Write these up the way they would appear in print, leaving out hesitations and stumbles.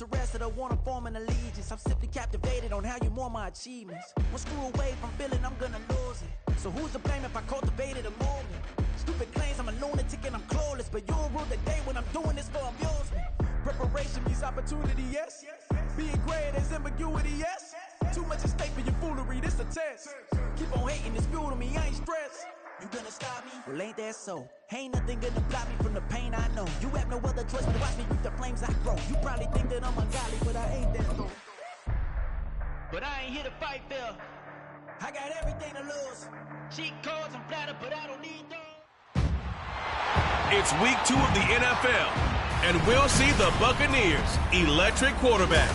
interested or want to form an allegiance. I'm simply captivated on how you more my achievements. One screw away from feeling I'm gonna lose it. So who's to blame if I cultivated a movement? Stupid claims I'm a lunatic and I'm clueless, but you'll rule the day when I'm doing this for amusement. Preparation means opportunity, yes. Being great is ambiguity, yes. Too much at stake for your foolery, this a test. Keep on hating, it's fuel to me, I ain't stressed. You gonna stop me? Well, ain't that so? Ain't nothing gonna block me from the pain I know. You have no other choice but to watch me reap the flames I grow. You probably think that I'm ungodly, but I ain't that though. But I ain't here to fight fair. I got everything to lose. Cheat codes, I'm flattered, but I don't need those. It's week 2 of the NFL, and we'll see the Buccaneers' electric quarterback.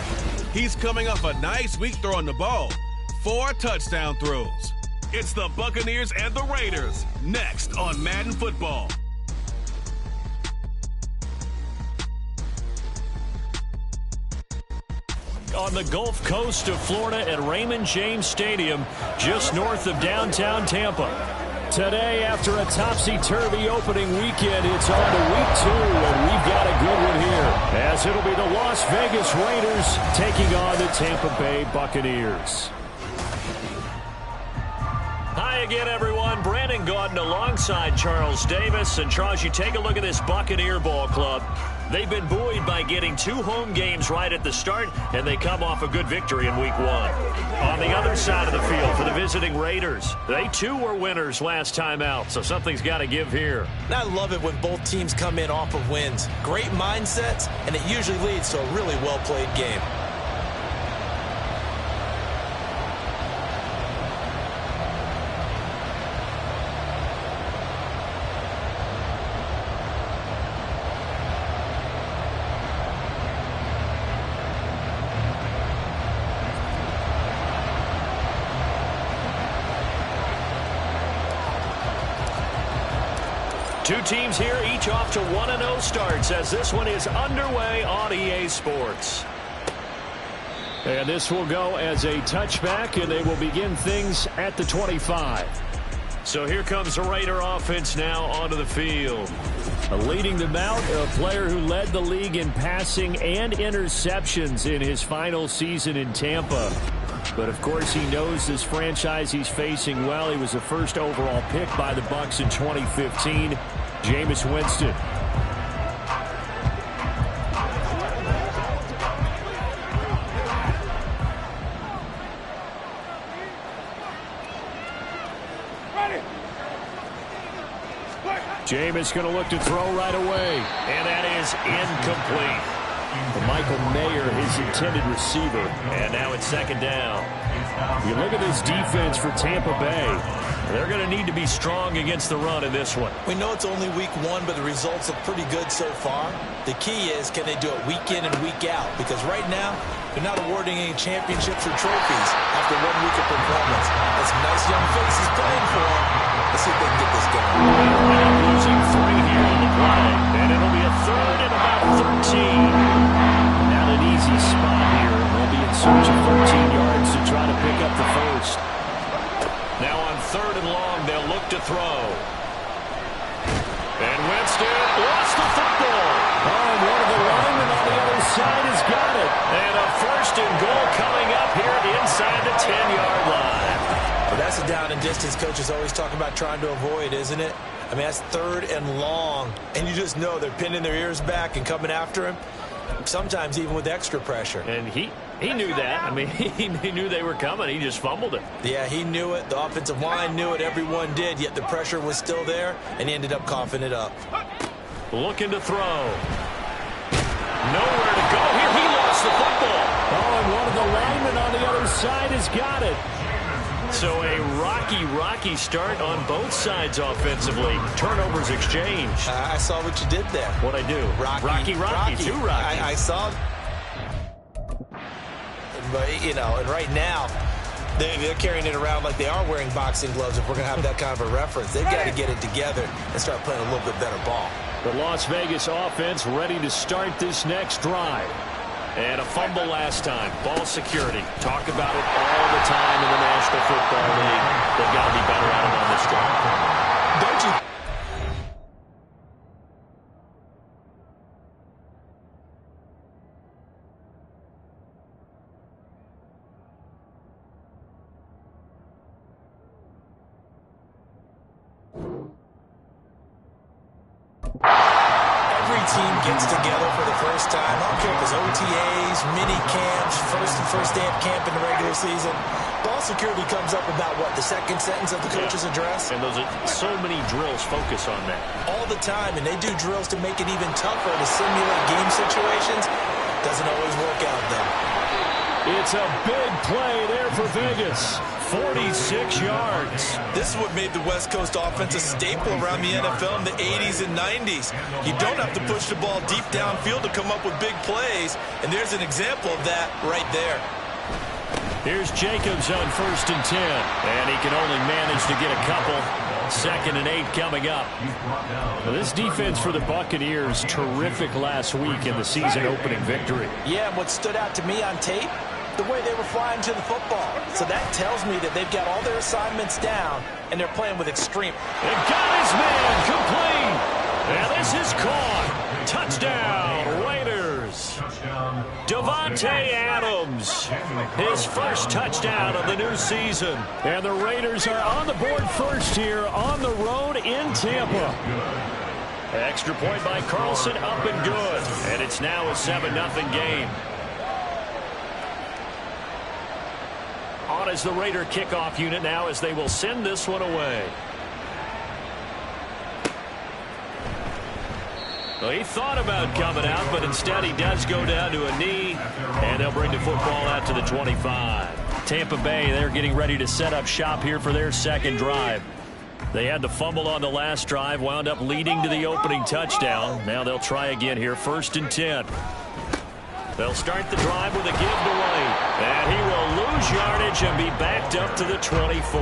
He's coming off a nice week throwing the ball. 4 touchdown throws. It's the Buccaneers and the Raiders, next on Madden Football. On the Gulf Coast of Florida at Raymond James Stadium, just north of downtown Tampa. Today, after a topsy-turvy opening weekend, it's on to week 2, and we've got a good one here, as it'll be the Las Vegas Raiders taking on the Tampa Bay Buccaneers. Hi again, everyone. Brandon Gaudin alongside Charles Davis. And Charles, you take a look at this Buccaneer ball club. They've been buoyed by getting 2 home games right at the start, and they come off a good victory in week 1. On the other side of the field for the visiting Raiders, they too were winners last time out, so something's got to give here. And I love it when both teams come in off of wins. Great mindsets, and it usually leads to a really well-played game. Two teams here, each off to 1-0 starts as this one is underway on EA Sports. And this will go as a touchback, and they will begin things at the 25. So here comes the Raider offense now onto the field. Leading them out, a player who led the league in passing and interceptions in his final season in Tampa. But, of course, he knows this franchise he's facing well. He was the first overall pick by the Bucs in 2015. Jameis Winston. Jameis going to look to throw right away. And that is incomplete. Michael Mayer, his intended receiver. And now it's second down. You look at this defense for Tampa Bay. They're going to need to be strong against the run in this one. We know it's only week 1, but the results look pretty good so far. The key is, can they do it week in and week out? Because right now, they're not awarding any championships or trophies after 1 week of performance. Got some nice young faces playing for them. Let's see if they can get this going. And losing 3 here in the play. And it'll be a third and about 13. Not an easy spot here. They'll be in search of 13 yards to try to pick up the first. Now on 3rd and long, they'll look to throw. And Winston lost the football. Oh, and one of the linemen on the other side has got it. And a 1st and goal coming up here inside the 10-yard line. Well, that's a down and distance coaches always talk about trying to avoid, isn't it? I mean, that's 3rd and long. And you just know they're pinning their ears back and coming after him. Sometimes even with extra pressure. And he knew that. I mean, he knew they were coming. He just fumbled it. Yeah, he knew it. The offensive line knew it. Everyone did. Yet the pressure was still there, and he ended up coughing it up. Looking to throw. Nowhere to go here. He lost the football. Oh, and one of the linemen on the other side has got it. So a rocky start on both sides offensively. Turnovers exchanged. I saw what you did there. What'd I do? Rocky. Too rocky. I saw. But, you know, and right now, they're carrying it around like they are wearing boxing gloves if we're going to have that kind of a reference. They've got to get it together and start playing a little bit better ball. The Las Vegas offense ready to start this next drive. And a fumble last time. Ball security. Talk about it all the time in the National Football League. They've got to be better at it on this drive. Don't you? team gets together for the first time, I don't care if it's OTAs, mini camps, first day of camp in the regular season, ball security comes up about, what, the second sentence of the coach's address? And those are so many drills focus on that. All the time, and they do drills to make it even tougher to simulate game situations. Doesn't always work out, though. It's a big play there for Vegas. 46 yards. This is what made the West Coast offense a staple around the NFL in the 80s and 90s. You don't have to push the ball deep downfield to come up with big plays, and there's an example of that right there. Here's Jacobs on 1st and 10, and he can only manage to get a couple. 2nd and 8 coming up. Well, this defense for the Buccaneers, terrific last week in the season-opening victory. Yeah, and what stood out to me on tape, the way they were flying to the football. So that tells me that they've got all their assignments down, and they're playing with extreme. And got his man complete. And this is caught. Touchdown, Raiders. Davante Adams, his first touchdown of the new season. And the Raiders are on the board first here on the road in Tampa. Extra point by Carlson, up and good. And it's now a 7-0 game. On as the Raider kickoff unit now as they will send this one away. Well, he thought about coming out, but instead he does go down to a knee, and they'll bring the football out to the 25. Tampa Bay, they're getting ready to set up shop here for their second drive. They had the fumble on the last drive, wound up leading to the opening touchdown. Now they'll try again here, 1st and 10. They'll start the drive with a give to White. And he will lose yardage and be backed up to the 24.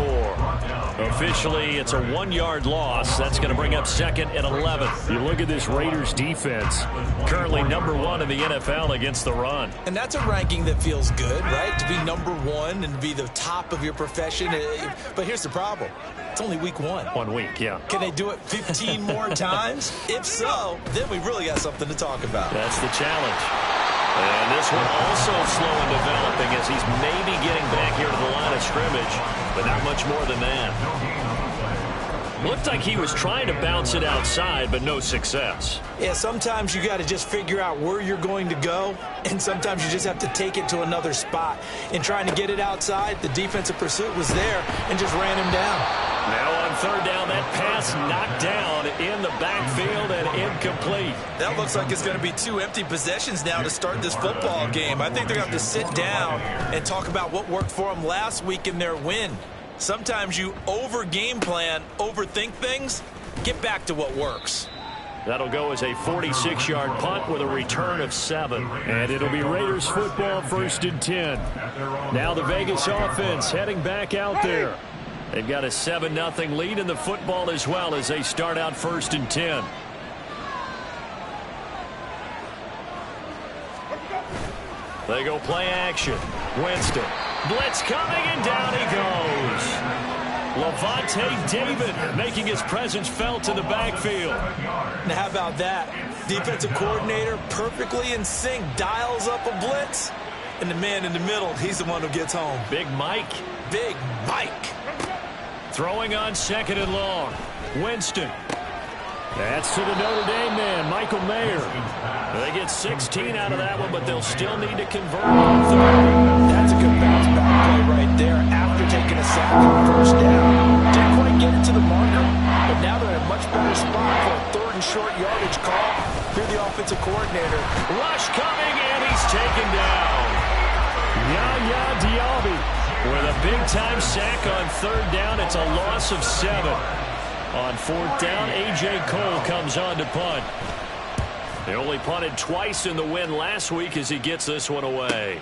Officially, it's a 1-yard loss. That's going to bring up 2nd and 11. You look at this Raiders defense, currently #1 in the NFL against the run. And that's a ranking that feels good, right? To be #1 and to be the top of your profession. But here's the problem. It's only week 1. 1 week, yeah. Can they do it 15 more times? If so, then we really got something to talk about. That's the challenge. And this one also slow in developing as he's maybe getting back here to the line of scrimmage, but not much more than that. Looked like he was trying to bounce it outside, but no success. Yeah, sometimes you got to just figure out where you're going to go, and sometimes you just have to take it to another spot. In trying to get it outside, the defensive pursuit was there and just ran him down. Now on 3rd down, that pass knocked down in the backfield and incomplete. That looks like it's going to be 2 empty possessions now to start this football game. I think they're going to have to sit down and talk about what worked for them last week in their win. Sometimes you over-game plan, overthink things, get back to what works. That'll go as a 46-yard punt with a return of 7. And it'll be Raiders football, 1st and 10. Now the Vegas offense heading back out there. They've got a 7-0 lead in the football as well as they start out 1st and 10. They go play action. Winston. Blitz coming, and down he goes. Lavonte David making his presence felt in the backfield. Now how about that? Defensive coordinator perfectly in sync, dials up a blitz. And the man in the middle, he's the one who gets home. Big Mike. Big Mike. Throwing on 2nd and long. Winston. That's to the Notre Dame man, Michael Mayer. They get 16 out of that one, but they'll still need to convert on 3rd. That's a good bounce back play right there after taking a sack on 1st down. Didn't quite get it to the marker, but now they're in a much better spot for a 3rd and short yardage call through the offensive coordinator. Rush coming, and he's taken down. Yaya Diaby with a big-time sack on 3rd down. It's a loss of 7. On 4th down, A.J. Cole comes on to punt. They only punted twice in the win last week as he gets this one away.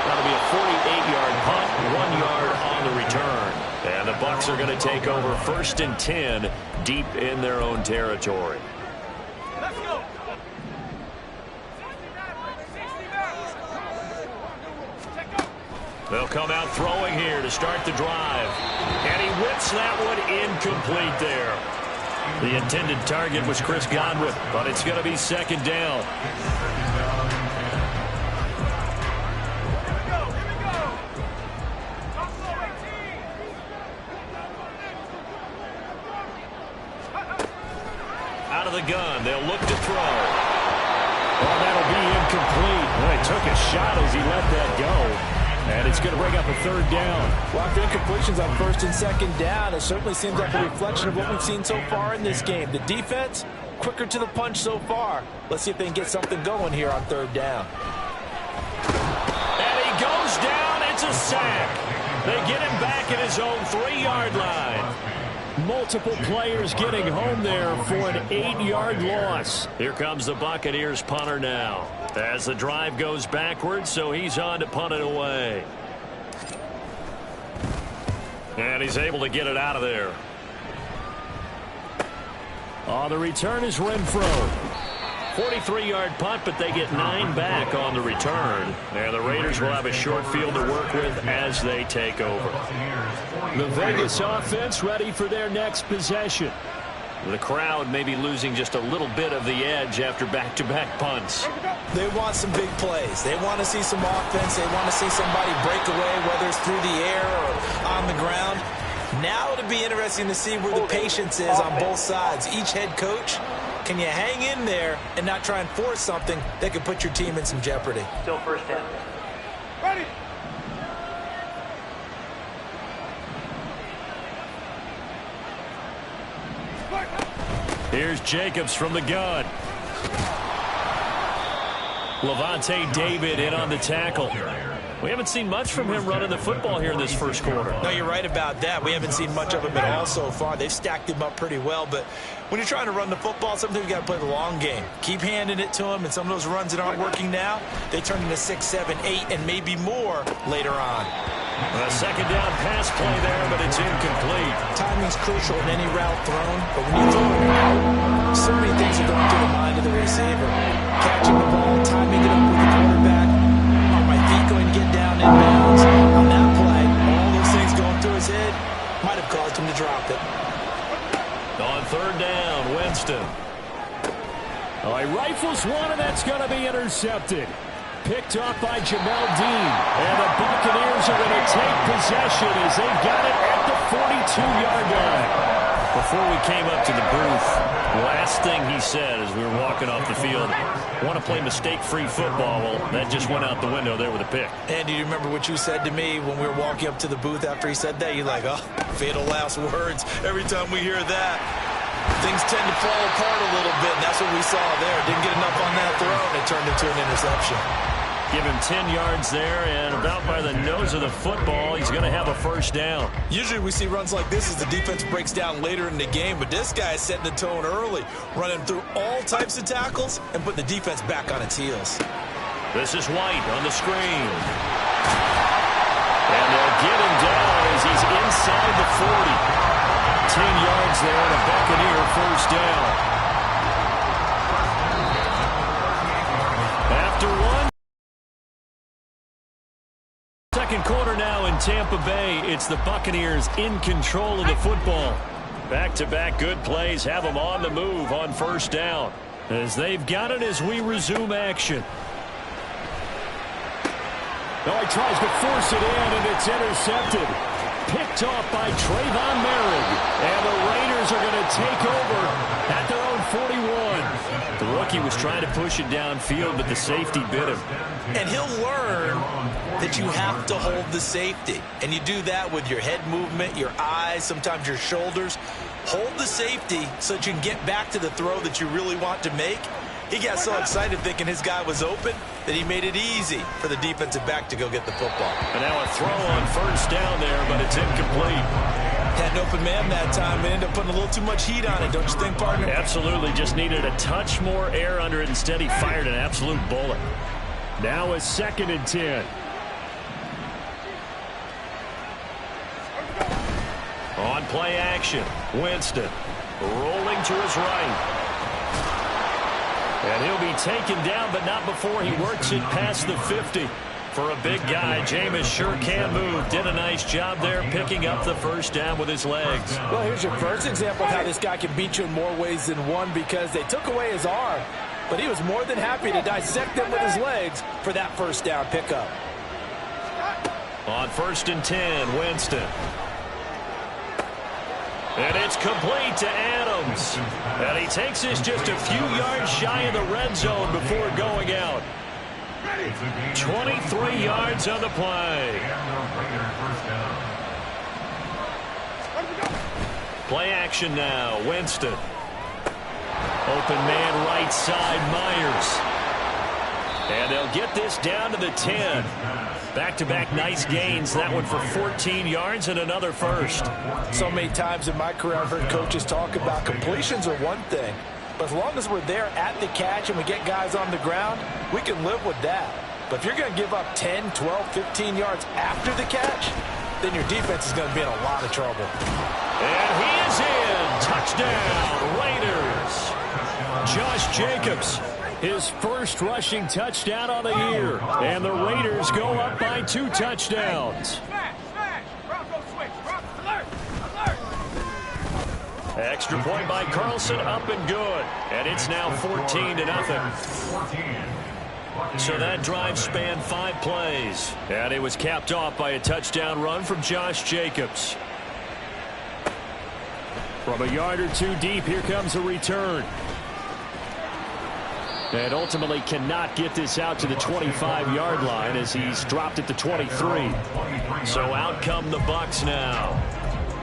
That'll be a 48-yard punt, 1 yard on the return. And the Bucs are going to take over 1st and 10 deep in their own territory. Let's go. They'll come out throwing here to start the drive. And he whips that one incomplete there. The intended target was Chris Godwin, but it's going to be 2nd down. Out of the gun. They'll look to throw. Well, that'll be incomplete. Well, he took a shot as he let that go. And it's going to bring up a third down. Well, after incompletions on first and second down, it certainly seems like a reflection of what we've seen so far in this game. The defense, quicker to the punch so far. Let's see if they can get something going here on third down. And he goes down. It's a sack. They get him back at his own 3-yard line. Multiple players getting home there for an 8-yard loss. Here comes the Buccaneers punter now. As the drive goes backwards, so he's on to punt it away. And he's able to get it out of there. The return is Renfro. 43-yard punt, but they get 9 back on the return. And the Raiders will have a short field to work with as they take over. The Vegas offense ready for their next possession. The crowd may be losing just a little bit of the edge after back-to-back punts. They want some big plays. They want to see some offense. They want to see somebody break away, whether it's through the air or on the ground. Now it'll be interesting to see where the patience is on both sides. Each head coach, can you hang in there and not try and force something that could put your team in some jeopardy? Still first down. Ready. Here's Jacobs from the gun. Levante David in on the tackle. We haven't seen much from him running the football here in this first quarter. No, you're right about that. We haven't seen much of him at all so far. They've stacked him up pretty well, but when you're trying to run the football, sometimes you got to play the long game. Keep handing it to him, and some of those runs that aren't working now, they turn into 6, 7, 8, and maybe more later on. A second down pass play there, but it's incomplete. Timing's crucial in any route thrown, but when you throw it out, so many things are going through the mind of the receiver. Catching the ball, timing it up with the quarterback. Are my feet going to get down in bounds? On that play, all those things going through his head might have caused him to drop it. On third down, Winston. He rifles one, and that's going to be intercepted. Picked off by Jamel Dean. And the Buccaneers are going to take possession as they've got it at the 42-yard line. Before we came up to the booth, last thing he said as we were walking off the field, want to play mistake-free football. Well, that just went out the window there with a pick. And do you remember what you said to me when we were walking up to the booth after he said that? You're like, oh, fatal last words. Every time we hear that, things tend to fall apart a little bit, and that's what we saw there. Didn't get enough on that throw, and it turned into an interception. Give him 10 yards there, and about by the nose of the football, he's going to have a first down. Usually we see runs like this as the defense breaks down later in the game, but this guy is setting the tone early, running through all types of tackles and putting the defense back on its heels. This is White on the screen. And they'll get him down as he's inside the 40. 10 yards there and a Buccaneer first down. After one. Second quarter now in Tampa Bay. It's the Buccaneers in control of the football. Back-to-back good plays have them on the move on first down. As they've got it as we resume action. Now he tries to force it in, and it's intercepted. Picked off by Trayvon Merrick. And the Raiders are going to take over at their own 41. The rookie was trying to push it downfield, but the safety bit him. And he'll learn that you have to hold the safety. And you do that with your head movement, your eyes, sometimes your shoulders. Hold the safety so that you can get back to the throw that you really want to make. He got so excited thinking his guy was open that he made it easy for the defensive back to go get the football. And now a throw on first down there, but it's incomplete. Had an open man that time and ended up putting a little too much heat on it, don't you think, partner? Absolutely. Just needed a touch more air under it. Instead, he fired an absolute bullet. Now a 2nd and 10. On play action, Winston rolling to his right. And he'll be taken down, but not before he works it past the 50. For a big guy, Jameis sure can move. Did a nice job there picking up the first down with his legs. Well, here's your first example of how this guy can beat you in more ways than one, because they took away his arm, but he was more than happy to dissect them with his legs for that first down pickup. On 1st and 10, Winston. And it's complete to Adams. And he takes this just a few yards shy of the red zone before going out. 23 yards on the play. Play action now. Winston. Open man right side, Myers. And they'll get this down to the 10. Back-to-back nice gains. That one for 14 yards and another first. So many times in my career I've heard coaches talk about completions are one thing. But as long as we're there at the catch and we get guys on the ground, we can live with that. But if you're going to give up 10, 12, 15 yards after the catch, then your defense is going to be in a lot of trouble. And he is in. Touchdown, Raiders. Josh Jacobs, his first rushing touchdown on the year. And the Raiders go up by 2 touchdowns. Extra point by Carlson, up and good. And it's now 14-0. So that drive spanned 5 plays. And it was capped off by a touchdown run from Josh Jacobs. From a yard or 2 deep, here comes a return. And ultimately cannot get this out to the 25-yard line as he's dropped at the 23. So out come the Bucs now.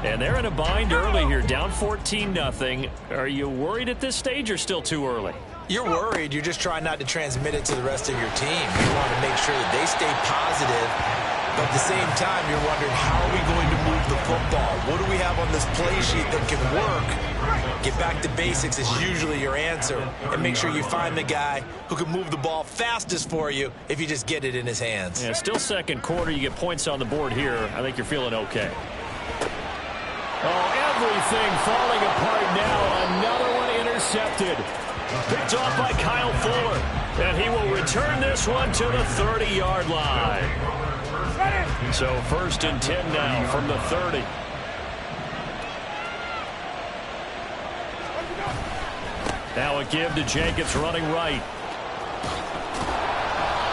And they're in a bind early here, down 14-0. Are you worried at this stage or still too early? You're worried. You're just trying not to transmit it to the rest of your team. You want to make sure that they stay positive. But at the same time, you're wondering, how are we going to move the football? What do we have on this play sheet that can work? Get back to basics is usually your answer. And make sure you find the guy who can move the ball fastest for you if you just get it in his hands. Yeah, still second quarter. You get points on the board here. I think you're feeling okay. Oh, everything falling apart now. Another one intercepted. Picked off by Kyle Fuller. And he will return this one to the 30-yard line. So 1st and 10 now from the 30. Now a give to Jacobs running right.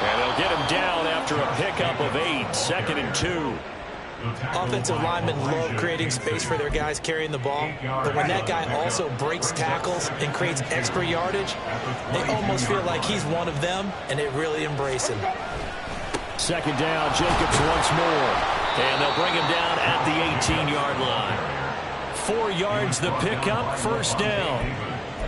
And they'll get him down after a pickup of 8. 2nd and 2. Offensive linemen love creating space for their guys carrying the ball, but when that guy also breaks tackles and creates extra yardage, they almost feel like he's one of them, and they really embrace him. 2nd down, Jacobs once more. And they'll bring him down at the 18-yard line. 4 yards the pickup, 1st down.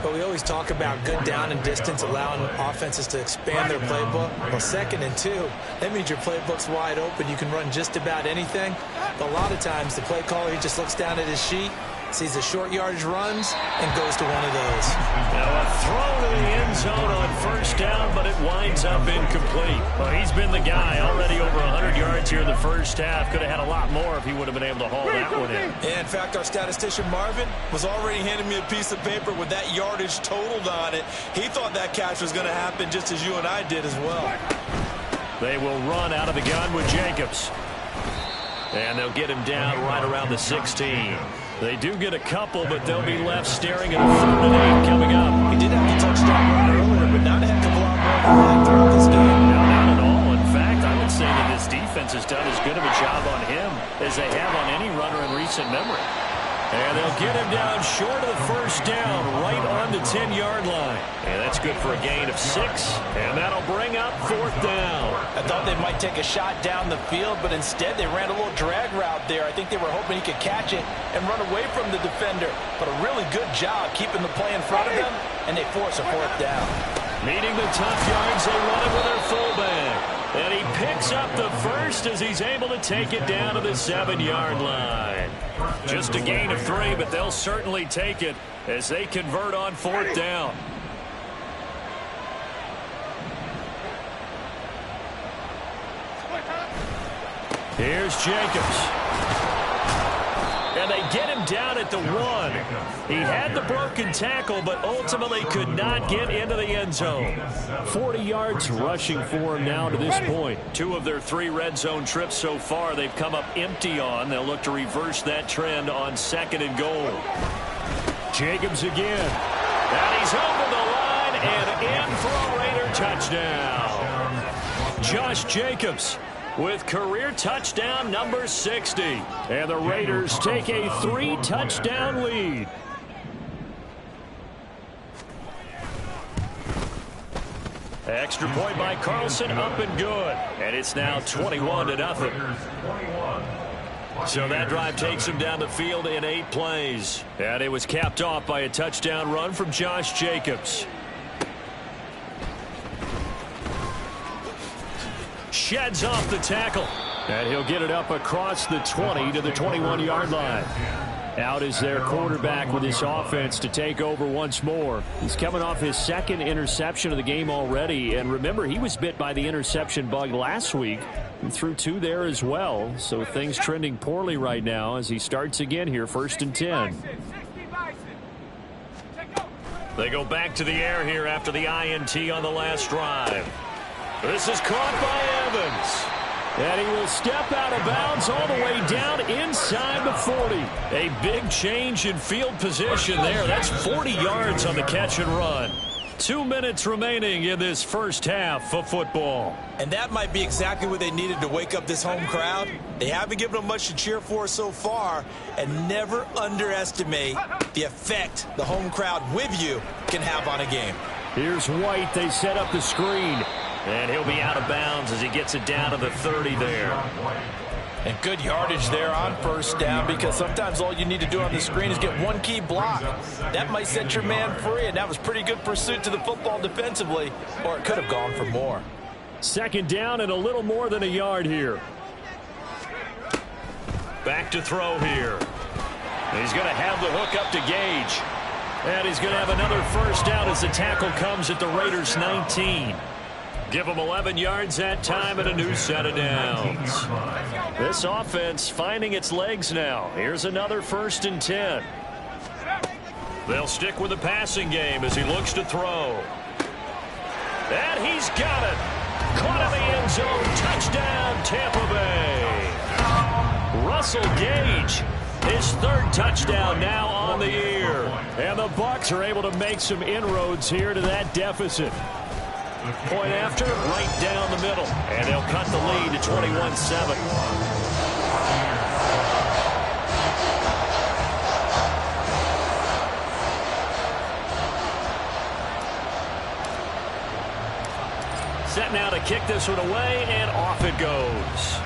But we always talk about good down and distance, allowing offenses to expand their playbook. Well, 2nd and 2, that means your playbook's wide open. You can run just about anything. But a lot of times, the play caller, he just looks down at his sheet, sees the short yardage runs, and goes to one of those. Now a throw to the end zone on 1st down, but it winds up incomplete. Well, he's been the guy already over 100 yards here in the first half. Could have had a lot more if he would have been able to haul that one in. Yeah, in fact, our statistician Marvin was already handing me a piece of paper with that yardage totaled on it. He thought that catch was going to happen just as you and I did as well. They will run out of the gun with Jacobs. And they'll get him down right around the 16. They do get a couple, but they'll be left staring at a 3rd and 8 coming up. He did have the touchdown run earlier, but not a heck of a lot more than that throughout this game. No, not at all. In fact, I would say that this defense has done as good of a job on him as they have on any runner in recent memory. And they'll get him down short of the 1st down, right on the 10-yard line. And that's good for a gain of 6, and that'll bring up 4th down. I thought they might take a shot down the field, but instead they ran a little drag route there. I think they were hoping he could catch it and run away from the defender. But a really good job keeping the play in front of them, and they force a 4th down. Needing the tough yards, they run it with their fullback. And he picks up the 1st as he's able to take it down to the 7-yard line. Just a gain of 3, but they'll certainly take it as they convert on 4th down. Here's Jacobs. And they get him down at the 1. He had the broken tackle, but ultimately could not get into the end zone. 40 yards rushing for him now to this point. 2 of their 3 red zone trips so far they've come up empty on. They'll look to reverse that trend on 2nd and goal. Jacobs again. And he's over the line and in for a Raider touchdown. Josh Jacobs, with career touchdown number 60. And the Raiders take a 3-touchdown lead. Extra point by Carlson, up and good. And it's now 21-0. So that drive takes him down the field in 8 plays. And it was capped off by a touchdown run from Josh Jacobs. Sheds off the tackle. And he'll get it up across the 20 to the 21-yard line. Out is their quarterback with his offense to take over once more. He's coming off his 2nd interception of the game already. And remember, he was bit by the interception bug last week. He threw 2 there as well. So things trending poorly right now as he starts again here, 1st and 10. They go back to the air here after the INT on the last drive. This is caught by Evans. And he will step out of bounds all the way down inside the 40. A big change in field position there. That's 40 yards on the catch and run. 2 minutes remaining in this first half of football. And that might be exactly what they needed to wake up this home crowd. They haven't given them much to cheer for so far. And never underestimate the effect the home crowd with you can have on a game. Here's White. They set up the screen. And he'll be out of bounds as he gets it down to the 30 there. And good yardage there on 1st down, because sometimes all you need to do on the screen is get one key block. That might set your man free, and that was pretty good pursuit to the football defensively, or it could have gone for more. 2nd down and a little more than a yard here. Back to throw here. He's going to have the hook up to Gage. And he's going to have another 1st down as the tackle comes at the Raiders' 19. Give them 11 yards that time and a new set of downs. This offense finding its legs now. Here's another 1st and 10. They'll stick with the passing game as he looks to throw. And he's got it. Caught in the end zone. Touchdown, Tampa Bay. Russell Gage, his 3rd touchdown now on the year. And the Bucs are able to make some inroads here to that deficit. Point after, right down the middle. And they'll cut the lead to 21-7. Set now to kick this one away, and off it goes.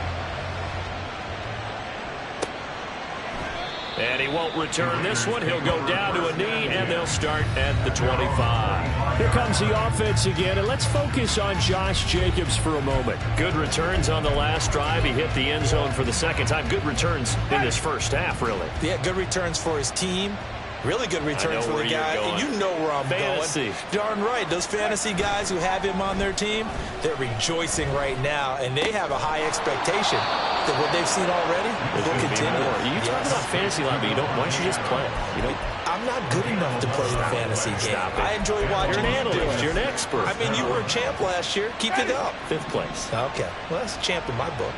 And he won't return this one. He'll go down to a knee, and they'll start at the 25. Here comes the offense again, and let's focus on Josh Jacobs for a moment. Good returns on the last drive. He hit the end zone for the 2nd time. Good returns in this first half, really. Yeah, good returns for his team. Really good returns for the guy. You know where I'm going. Darn right. Those fantasy guys who have him on their team, they're rejoicing right now, and they have a high expectation that what they've seen already will continue. You talk about fantasy a lot, but why don't you just play? I'm not good enough to play the fantasy game. I enjoy watching you do it. You're an expert. I mean, you were a champ last year. Keep it up. 5th place. Okay. Well, that's a champ in my book.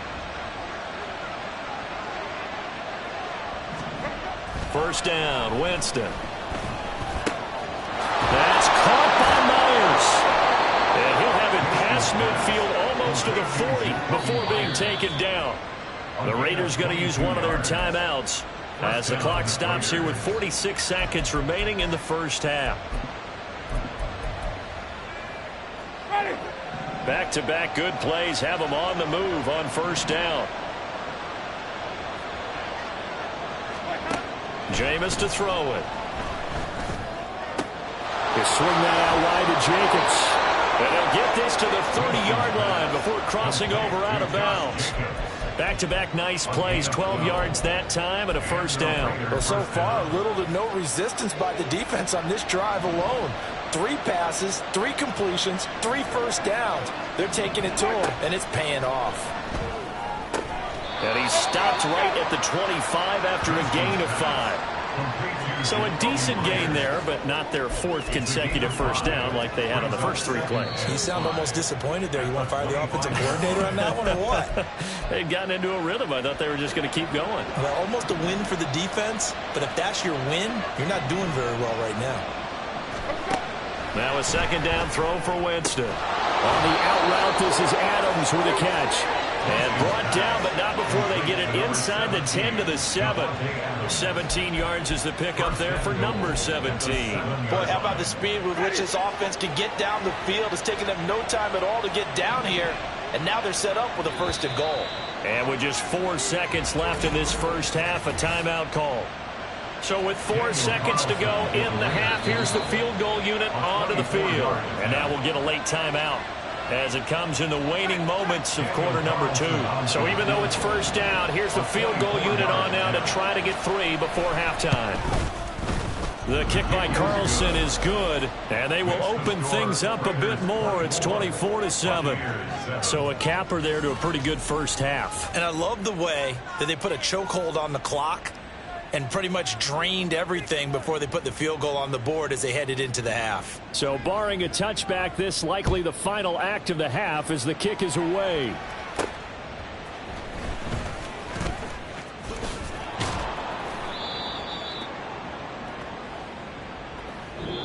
1st down, Winston. That's caught by Myers. And he'll have it past midfield almost to the 40 before being taken down. The Raiders going to use one of their timeouts as the clock stops here with 46 seconds remaining in the first half. Back-to-back good plays have them on the move on 1st down. Jameis to throw it. He'll swing that out wide to Jacobs. And he'll get this to the 30-yard line before crossing over out of bounds. Back-to-back nice plays, 12 yards that time and a 1st down. Well, so far, little to no resistance by the defense on this drive alone. 3 passes, 3 completions, 3 1st downs. They're taking it to him, and it's paying off. And he stopped right at the 25 after a gain of 5. So a decent gain there, but not their 4th consecutive 1st down like they had on the first 3 plays. You sound almost disappointed there. You want to fire the offensive coordinator on that one or what? They'd gotten into a rhythm. I thought they were just going to keep going. Well, almost a win for the defense, but if that's your win, you're not doing very well right now. Now a 2nd down throw for Winston. On the out route, this is Adams with a catch. And brought down, but not before they get it inside the 10 to the 7. 17 yards is the pickup there for number 17. Boy, how about the speed with which this offense can get down the field? It's taken them no time at all to get down here. And now they're set up with a 1st and goal. And with just 4 seconds left in this first half, a timeout call. So with 4 seconds to go in the half, here's the field goal unit onto the field. And now we'll get a late timeout as it comes in the waning moments of quarter number 2. So even though it's first down, here's the field goal unit on now to try to get 3 before halftime. The kick by Carlson is good, and they will open things up a bit more. It's 24-7. So a capper there to a pretty good first half. And I love the way that they put a chokehold on the clock and pretty much drained everything before they put the field goal on the board as they headed into the half. So barring a touchback, this likely the final act of the half as the kick is away.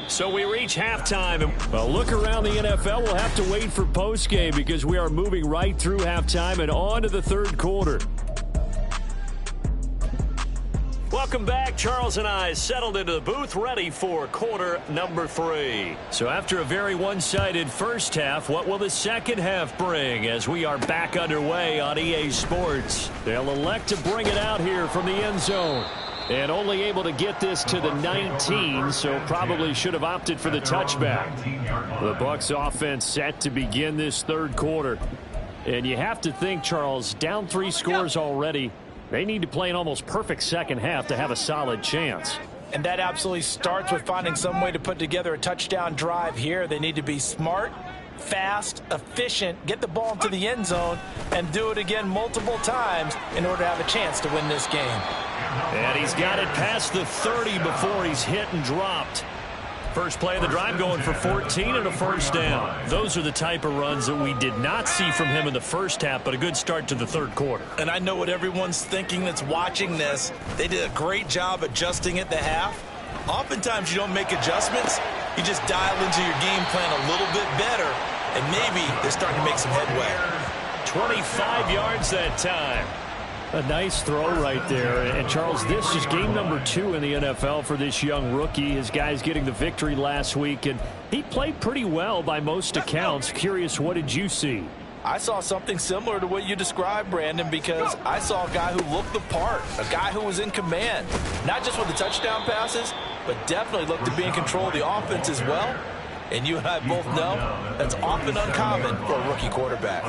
So we reach halftime. A look around the NFL. We'll have to wait for postgame because we are moving right through halftime and on to the third quarter. Welcome back. Charles and I settled into the booth ready for quarter number 3. So after a very one-sided first half, what will the second half bring as we are back underway on EA Sports? They'll elect to bring it out here from the end zone. And only able to get this to the 19, so probably should have opted for the touchback. The Bucs offense set to begin this third quarter. And you have to think, Charles, down 3 scores already. They need to play an almost perfect second half to have a solid chance. And that absolutely starts with finding some way to put together a touchdown drive here. They need to be smart, fast, efficient, get the ball into the end zone, and do it again multiple times in order to have a chance to win this game. And he's got it past the 30 before he's hit and dropped. First play of the drive going for 14 and a first down. Those are the type of runs that we did not see from him in the first half, but a good start to the third quarter. And I know what everyone's thinking that's watching this. They did a great job adjusting at the half. Oftentimes you don't make adjustments. You just dial into your game plan a little bit better, and maybe they're starting to make some headway. 25 yards that time. A nice throw right there. And, Charles, this is game number 2 in the NFL for this young rookie. His guys getting the victory last week, and he played pretty well by most accounts. Curious, what did you see? I saw something similar to what you described, Brandon, because I saw a guy who looked the part, a guy who was in command, not just with the touchdown passes, but definitely looked to be in control of the offense as well. And you and I both know that's often uncommon for a rookie quarterback.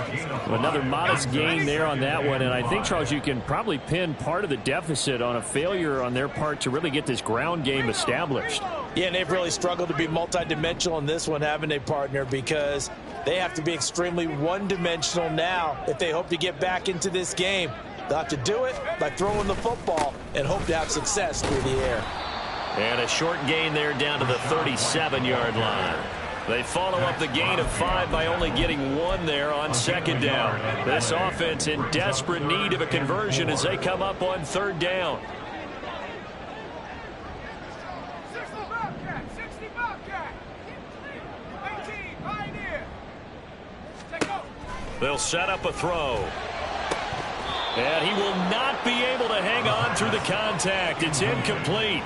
Another modest gain there on that one. And I think, Charles, you can probably pin part of the deficit on a failure on their part to really get this ground game established. Yeah, and they've really struggled to be multidimensional in this one, haven't they, partner? Because they have to be extremely one-dimensional now if they hope to get back into this game. They'll have to do it by throwing the football and hope to have success through the air. And a short gain there down to the 37-yard line. They follow up the gain of 5 by only getting 1 there on second down. This offense in desperate need of a conversion as they come up on third down. They'll set up a throw. And he will not be able to hang on through the contact. It's incomplete.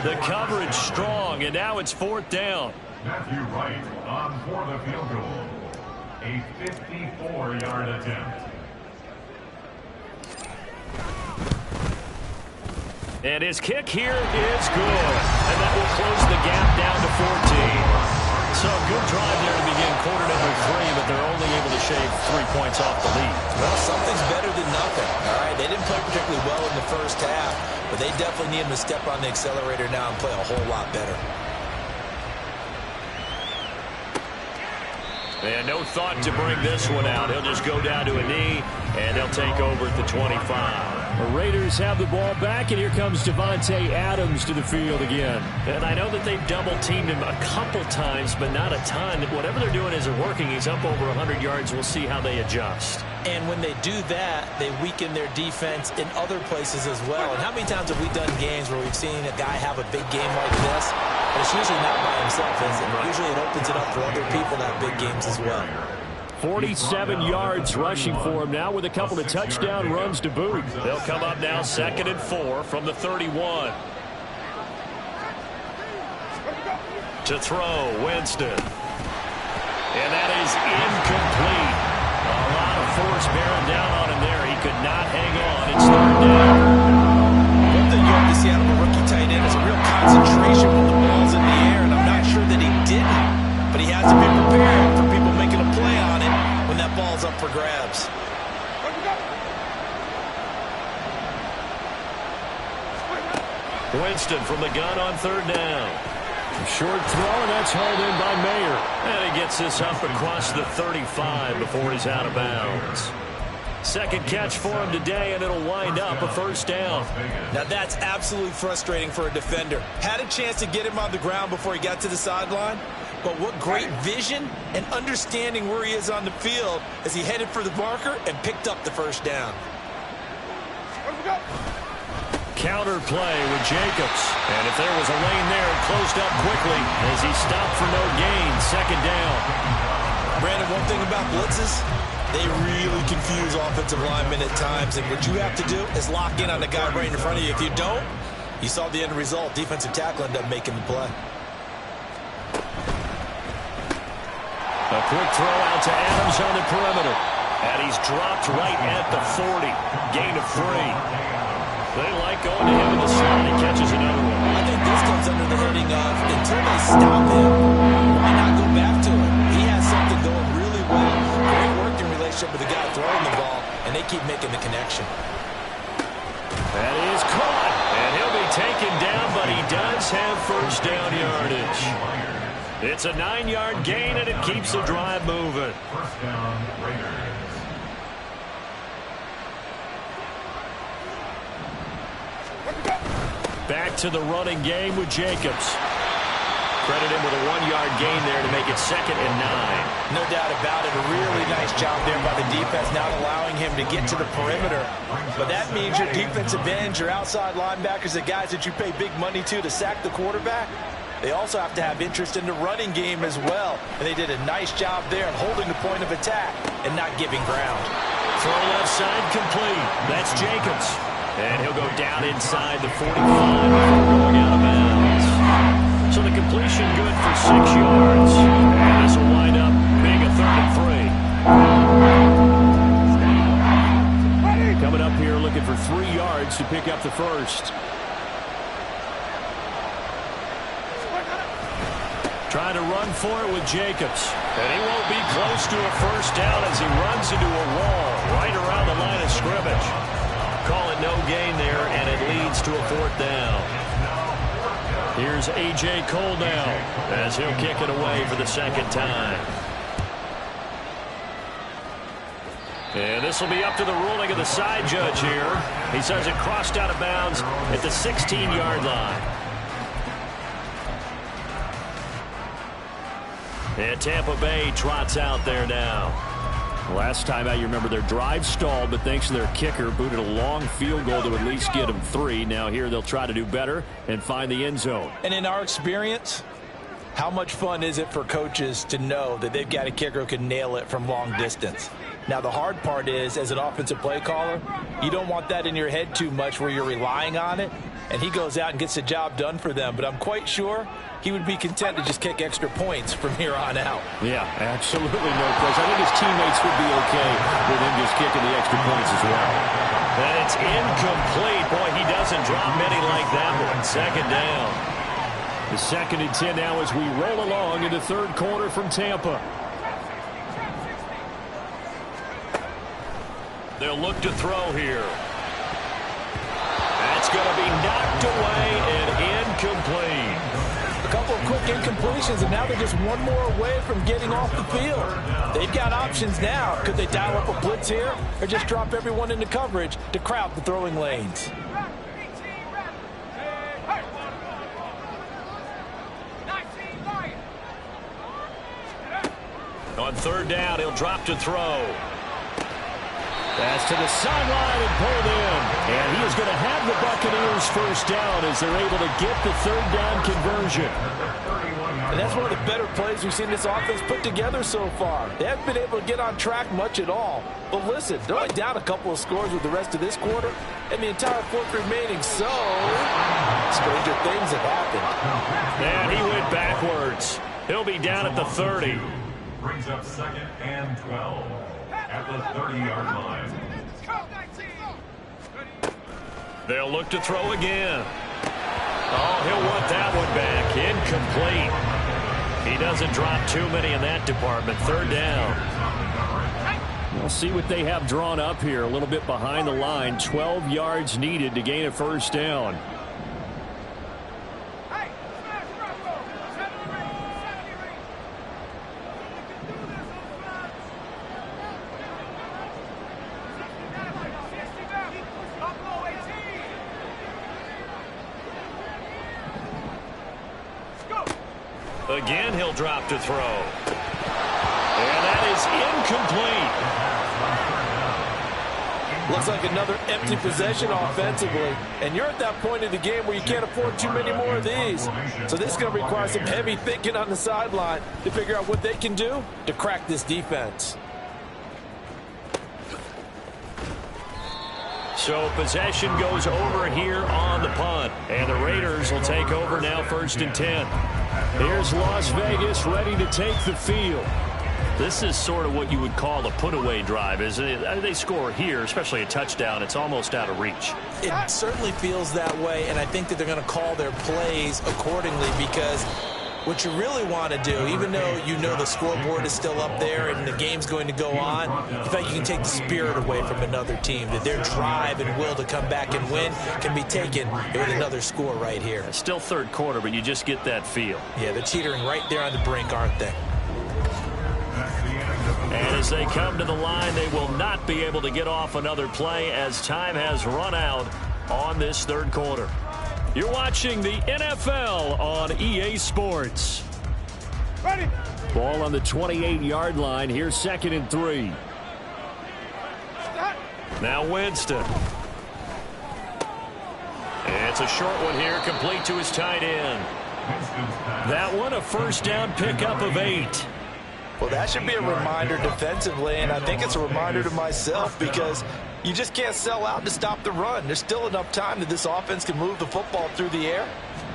The coverage strong, and now it's fourth down. Matthew Wright on for the field goal. A 54-yard attempt. And his kick here is good. And that will close the gap down to 14. So a good drive there to begin quarter number 3, but they're only able to shave 3 points off the lead. Well, something's better than nothing, all right? They didn't play particularly well in the first half, but they definitely need him to step on the accelerator now and play a whole lot better. And no thought to bring this one out. He'll just go down to a knee, and they'll take over at the 25. The Raiders have the ball back, and here comes Devontae Adams to the field again. And I know that they've double-teamed him a couple times, but not a ton. Whatever they're doing isn't working. He's up over 100 yards. We'll see how they adjust. And when they do that, they weaken their defense in other places as well. And how many times have we done games where we've seen a guy have a big game like this? But it's usually not by himself, is it? Usually it opens it up for other people to have big games as well. 47 yards rushing for him now with a couple of touchdown runs to boot. They'll come up now 2nd and 4 from the 31. To throw, Winston. And that is incomplete. A lot of force bearing down on him there. He could not hang on. It's 3rd down. One thing you have to see out of a rookie tight end is a real concentration when the ball's in the air, and I'm not sure that he didn't, but he has to be prepared for people making a play on it when that ball's up for grabs. Winston from the gun on 3rd down. Short throw, and that's hauled in by Mayer. And he gets this up across the 35 before he's out of bounds. 2nd catch for him today, and it'll wind up a 1st down. Now that's absolutely frustrating for a defender. Had a chance to get him on the ground before he got to the sideline, but what great vision and understanding where he is on the field as he headed for the marker and picked up the 1st down. Counter play with Jacobs. And if there was a lane there, it closed up quickly as he stopped for no gain. 2nd down. Brandon, one thing about blitzes, they really confuse offensive linemen at times. And what you have to do is lock in on the guy right in front of you. If you don't, you saw the end result. Defensive tackle ended up making the play. A quick throw out to Adams on the perimeter. And he's dropped right at the 40. Gain of 3. They like going to him in the slot. He catches another one. I think this comes under the heading of, until they stop him, why not go back to him? He has something going really well. Great working relationship with the guy throwing the ball, and they keep making the connection. That is caught. And he'll be taken down, but he does have 1st down yardage. It's a 9-yard gain, and it keeps the drive moving. 1st down, Raiders. Back to the running game with Jacobs. Credit him with a 1-yard gain there to make it 2nd and 9. No doubt about it. A really nice job there by the defense, not allowing him to get to the perimeter. But that means your defensive ends, your outside linebackers, the guys that you pay big money to sack the quarterback, they also have to have interest in the running game as well. And they did a nice job there of holding the point of attack and not giving ground. Throw left side complete. That's Jacobs. And he'll go down inside the 45 before going out of bounds. So the completion good for 6 yards. And this will wind up being a 3rd and 3. Coming up here looking for 3 yards to pick up the 1st. Trying to run for it with Jacobs. And he won't be close to a 1st down as he runs into a wall right around the line of scrimmage. Call it no gain there, and it leads to a 4th down. Here's A.J. Cole now as he'll kick it away for the 2nd time. And this will be up to the ruling of the side judge here. He says it crossed out of bounds at the 16-yard line. And Tampa Bay trots out there now. Last time out, you remember their drive stalled, but thanks to their kicker, booted a long field goal to at least get them 3. Now here they'll try to do better and find the end zone. And in our experience, how much fun is it for coaches to know that they've got a kicker who can nail it from long distance? Now, the hard part is, as an offensive play caller, you don't want that in your head too much where you're relying on it, and he goes out and gets the job done for them. But I'm quite sure he would be content to just kick extra points from here on out. Yeah, absolutely no question. I think his teammates would be okay with him just kicking the extra points as well. And it's incomplete. Boy, he doesn't drop many like that one. 2nd down. The 2nd and 10 now as we roll along in the 3rd quarter from Tampa. They'll look to throw here. That's going to be knocked away and incomplete. A couple of quick incompletions, and now they're just one more away from getting off the field. They've got options now. Could they dial up a blitz here or just drop everyone into coverage to crowd the throwing lanes? On 3rd down, he'll drop to throw. Pass to the sideline and pulled in. And he is going to have the Buccaneers first down as they're able to get the third down conversion. And that's one of the better plays we've seen this offense put together so far. They haven't been able to get on track much at all. But listen, they're only down a couple of scores with the rest of this quarter and the entire fourth remaining. So, stranger things have happened. And he went backwards. He'll be down at the 30. Brings up 2nd and 12 at the 30-yard line. They'll look to throw again. Oh, he'll want that one back. Incomplete. He doesn't drop too many in that department. Third down. We'll see what they have drawn up here. A little bit behind the line. 12 yards needed to gain a first down. Again, he'll drop to throw. And that is incomplete. Looks like another empty possession offensively. And you're at that point in the game where you can't afford too many more of these. So this is going to require some heavy thinking on the sideline to figure out what they can do to crack this defense. So possession goes over here on the punt. And the Raiders will take over now 1st and 10. Here's Las Vegas ready to take the field. This is sort of what you would call a put-away drive, isn't it? They score here, especially a touchdown. It's almost out of reach. It certainly feels that way, and I think that they're going to call their plays accordingly because what you really want to do, even though you know the scoreboard is still up there and the game's going to go on, in fact, you can take the spirit away from another team, that their drive and will to come back and win can be taken with another score right here. It's still third quarter, but you just get that feel. Yeah, they're teetering right there on the brink, aren't they? And as they come to the line, they will not be able to get off another play as time has run out on this third quarter. You're watching the NFL on EA Sports. Ready. Ball on the 28-yard line. Here's 2nd and 3. Now Winston. It's a short one here, complete to his tight end. That one a first down pickup of 8. Well, that should be a reminder defensively, and I think it's a reminder to myself because you just can't sell out to stop the run. There's still enough time that this offense can move the football through the air,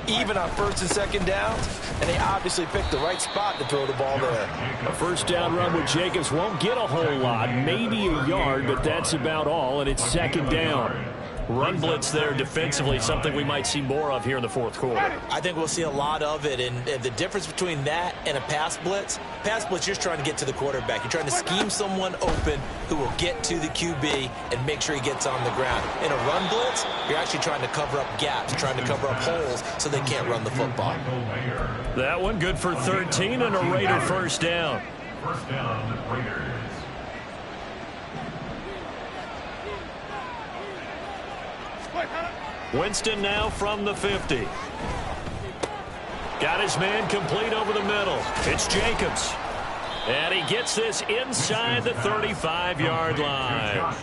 even on 1st and 2nd downs, and they obviously picked the right spot to throw the ball there. A first down run with Jacobs won't get a whole lot, maybe a yard, but that's about all, and it's 2nd down. Run blitz there defensively, something we might see more of here in the fourth quarter. I think we'll see a lot of it, and the difference between that and a pass blitz, you're just trying to get to the quarterback. You're trying to scheme someone open who will get to the QB and make sure he gets on the ground. In a run blitz, you're actually trying to cover up gaps, trying to cover up holes so they can't run the football. That one good for 13 and a Raider first down. First down, Raiders. Winston now from the 50. Got his man complete over the middle. It's Jacobs. And he gets this inside the 35-yard line.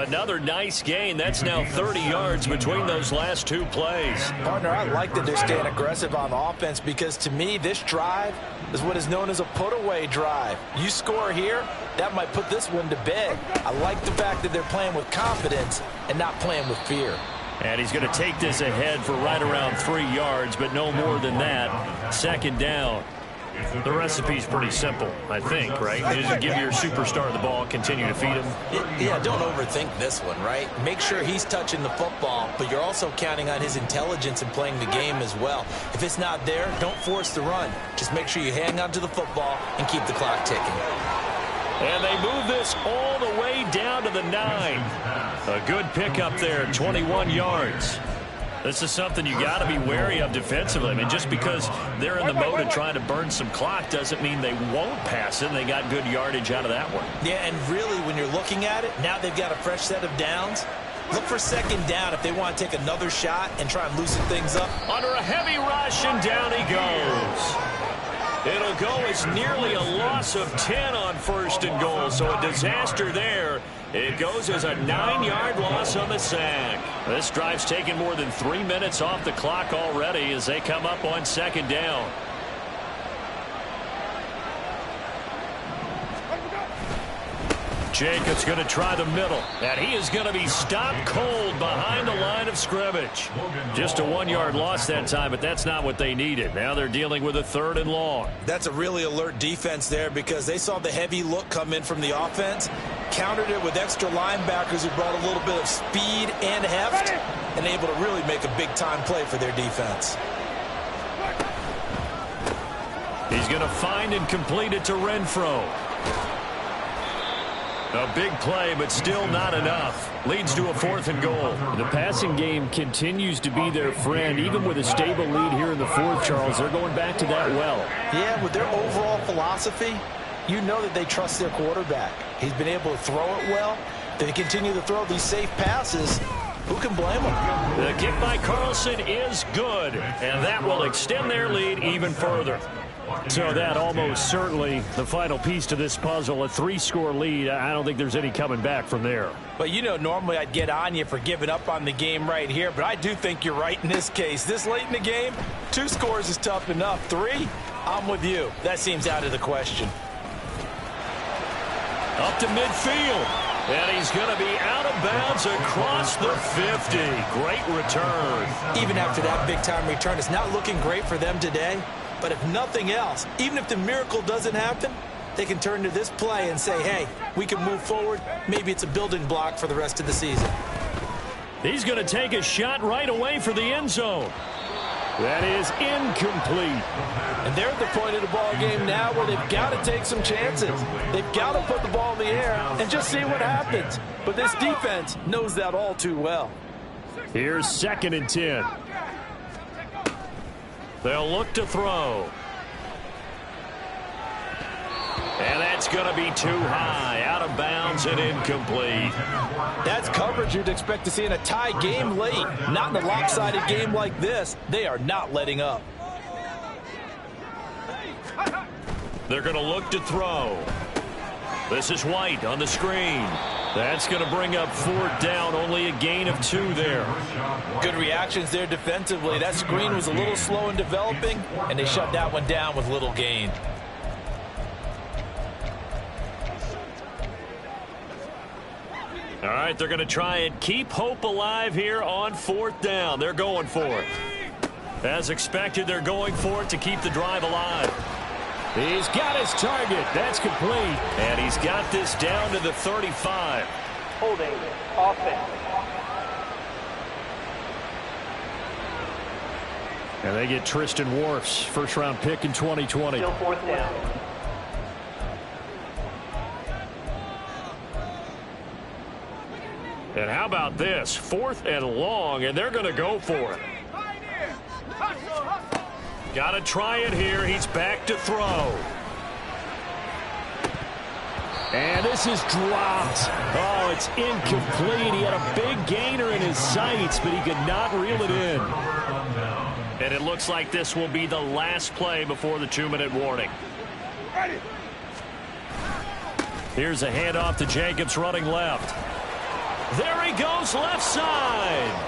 Another nice gain. That's now 30 yards between those last two plays. Partner, I like that they're staying aggressive on offense because to me, this drive is what is known as a put-away drive. You score here, that might put this one to bed. I like the fact that they're playing with confidence and not playing with fear. And he's going to take this ahead for right around 3 yards, but no more than that. 2nd down. The recipe's pretty simple, I think, right? Just give your superstar the ball, continue to feed him. Yeah, don't overthink this one, right? Make sure he's touching the football, but you're also counting on his intelligence in playing the game as well. If it's not there, don't force the run. Just make sure you hang on to the football and keep the clock ticking. And they move this all the way down to the 9. A good pickup there, 21 yards. This is something you got to be wary of defensively. I mean, just because they're in the mode of trying to burn some clock doesn't mean they won't pass it. And they got good yardage out of that one. Yeah, and really, when you're looking at it, now they've got a fresh set of downs. Look for 2nd down if they want to take another shot and try and loosen things up. Under a heavy rush, and down he goes. It'll go as nearly a loss of 10 on 1st and goal, so a disaster there. It goes as a 9-yard loss on the sack. This drive's taken more than 3 minutes off the clock already as they come up on 2nd down. Jacobs going to try the middle, and he is going to be stopped cold behind the line of scrimmage. Just a 1-yard loss that time, but that's not what they needed. Now they're dealing with a 3rd and long. That's a really alert defense there because they saw the heavy look come in from the offense, countered it with extra linebackers who brought a little bit of speed and heft, and able to really make a big-time play for their defense. He's going to find and complete it to Renfro. A big play, but still not enough. Leads to a 4th and goal. The passing game continues to be their friend. Even with a stable lead here in the 4th, Charles, they're going back to that well. Yeah, with their overall philosophy, you know that they trust their quarterback. He's been able to throw it well. They continue to throw these safe passes. Who can blame them? The kick by Carlson is good, and that will extend their lead even further. So that almost certainly the final piece to this puzzle, a 3-score lead. I don't think there's any coming back from there. But you know, normally I'd get on you for giving up on the game right here, but I do think you're right in this case. This late in the game, 2 scores is tough enough. 3, I'm with you. That seems out of the question. Up to midfield, and he's going to be out of bounds across the 50. Great return. Even after that big-time return, it's not looking great for them today. But if nothing else, even if the miracle doesn't happen, they can turn to this play and say, hey, we can move forward. Maybe it's a building block for the rest of the season. He's going to take a shot right away for the end zone. That is incomplete. And they're at the point of the ball game now where they've got to take some chances. They've got to put the ball in the air and just see what happens. But this defense knows that all too well. Here's 2nd and 10. They'll look to throw. And that's going to be too high, out of bounds and incomplete. That's coverage you'd expect to see in a tie game late. Not in a lopsided game like this. They are not letting up. They're going to look to throw. This is White on the screen. That's going to bring up 4th down, only a gain of 2 there. Good reactions there defensively. That screen was a little slow in developing, and they shut that one down with little gain. All right, they're going to try and keep hope alive here on 4th down. They're going for it. As expected, they're going for it to keep the drive alive. He's got his target. That's complete. And he's got this down to the 35. Holding offense. And they get Tristan Wirfs, 1st-round pick in 2020. Still 4th down. And how about this? 4th and long, and they're going to go for it. Got to try it here. He's back to throw. And this is dropped. Oh, it's incomplete. He had a big gainer in his sights, but he could not reel it in. And it looks like this will be the last play before the 2-minute warning. Here's a handoff to Jacobs running left. There he goes left side.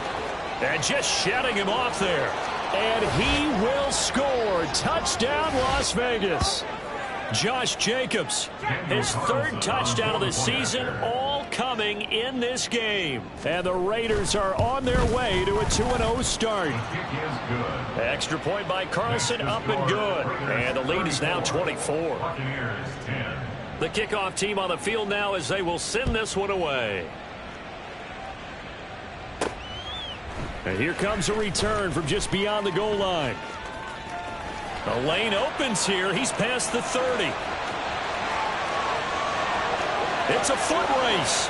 And just shutting him off there. And he will score. Touchdown, Las Vegas. Josh Jacobs, his 3rd touchdown of the season, all coming in this game. And the Raiders are on their way to a 2-0 start. Extra point by Carlson, up and good. And the lead is now 24. The kickoff team on the field now as they will send this one away. And here comes a return from just beyond the goal line. The lane opens here. He's past the 30. It's a foot race.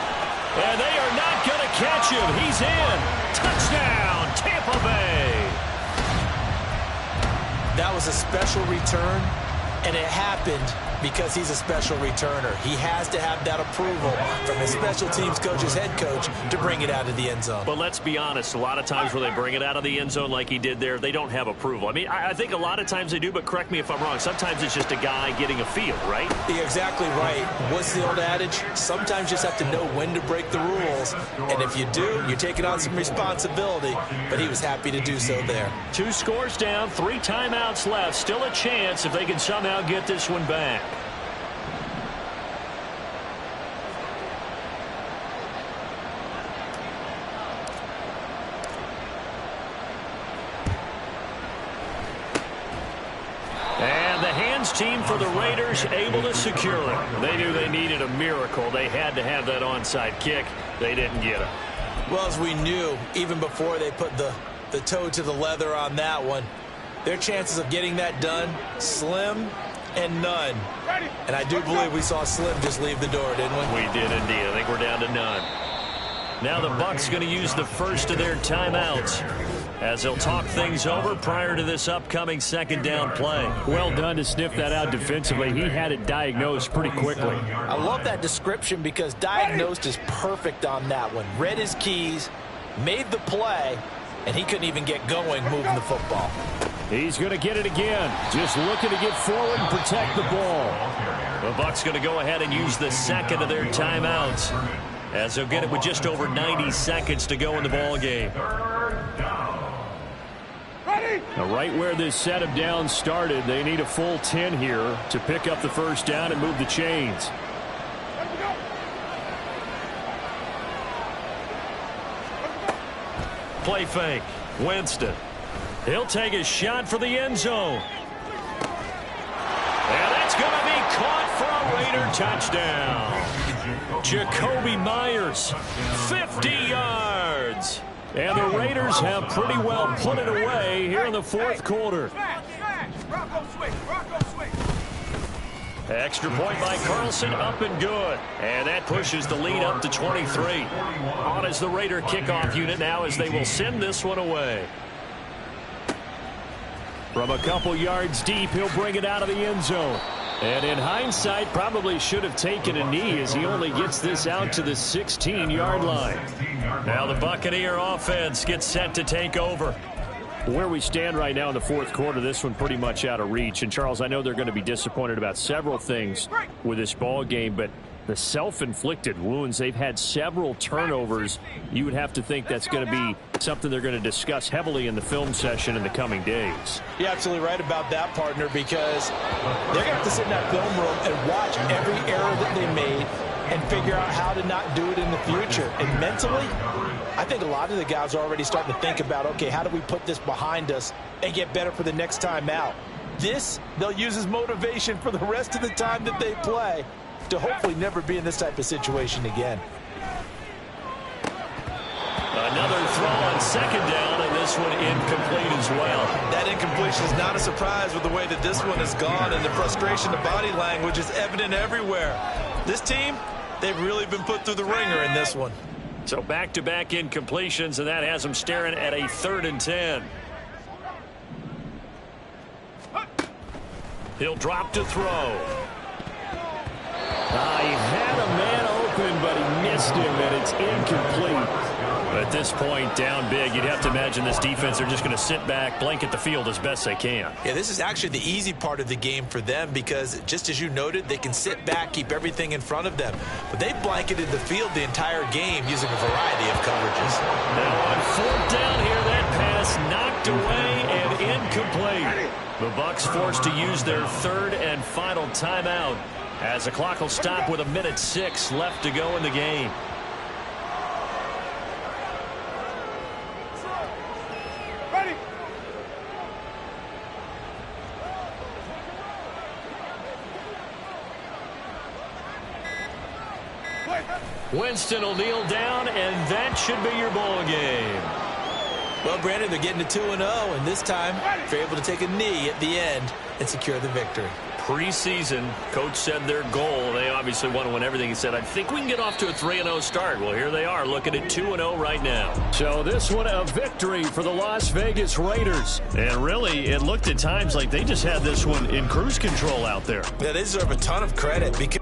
And they are not going to catch him. He's in. Touchdown, Tampa Bay. That was a special return, and it happened because he's a special returner. He has to have that approval from his special teams coach's head coach to bring it out of the end zone. But let's be honest, a lot of times where they bring it out of the end zone like he did there, they don't have approval. I mean, I think a lot of times they do, but correct me if I'm wrong. Sometimes it's just a guy getting a feel, right? You're exactly right. What's the old adage? Sometimes you just have to know when to break the rules. And if you do, you're taking on some responsibility. But he was happy to do so there. 2 scores down, 3 timeouts left. Still a chance if they can somehow get this one back. And the hands team for the Raiders able to secure it. They knew they needed a miracle. They had to have that onside kick. They didn't get it. Well, as we knew, even before they put the toe to the leather on that one, their chances of getting that done, slim and none. And I do believe we saw Slim just leave the door, didn't we? We did indeed. I think we're down to none. Now the Bucs going to use the first of their timeouts as they'll talk things over prior to this upcoming second down play. Well done to sniff that out defensively. He had it diagnosed pretty quickly. I love that description because diagnosed is perfect on that one. Read his keys, made the play, and he couldn't even get going moving the football. He's going to get it again. Just looking to get forward and protect the ball. The Bucs going to go ahead and use the second of their timeouts as they'll get it with just over 90 seconds to go in the ball game. Now, right where this set of downs started, they need a full 10 here to pick up the first down and move the chains. Play fake. Winston. He'll take a shot for the end zone. And that's going to be caught for a Raider touchdown. Jacoby Myers, 50 yards. And the Raiders have pretty well put it away here in the fourth quarter. Extra point by Carlson, up and good. And that pushes the lead up to 23. On is the Raider kickoff unit now as they will send this one away. From a couple yards deep, he'll bring it out of the end zone. And in hindsight, probably should have taken a knee as he only gets this out to the 16-yard line. Now the Buccaneer offense gets set to take over. Where we stand right now in the fourth quarter, this one pretty much out of reach. And, Charles, I know they're going to be disappointed about several things with this ball game, but the self-inflicted wounds, they've had several turnovers. You would have to think that's going to be something they're going to discuss heavily in the film session in the coming days. You're absolutely right about that, partner, because they're going to have to sit in that film room and watch every error that they made and figure out how to not do it in the future. And mentally, I think a lot of the guys are already starting to think about, okay, how do we put this behind us and get better for the next time out? This, they'll use as motivation for the rest of the time that they play to hopefully never be in this type of situation again. Another throw on second down, and this one incomplete as well. That incompletion is not a surprise with the way that this one has gone, and the frustration, the body language is evident everywhere. This team, they've really been put through the ringer in this one. So back-to-back incompletions, and that has them staring at a 3rd and 10. He'll drop to throw. He had a man open, but he missed him, and it's incomplete. At this point, down big, you'd have to imagine this defense, they're just going to sit back, blanket the field as best they can. Yeah, this is actually the easy part of the game for them because, just as you noted, they can sit back, keep everything in front of them. But they blanketed the field the entire game using a variety of coverages. Now on 4th down here, that pass knocked away and incomplete. The Bucs forced to use their 3rd and final timeout as the clock will stop with 1:06 left to go in the game. Winston will kneel down, and that should be your ball game. Well, Brandon, they're getting to 2-0, and this time they're able to take a knee at the end and secure the victory. preseason, coach said their goal, they obviously want to win everything. He said, I think we can get off to a 3-0 start. Well, here they are looking at 2-0 right now. So this one a victory for the Las Vegas Raiders. And really, it looked at times like they just had this one in cruise control out there. Yeah, they deserve a ton of credit because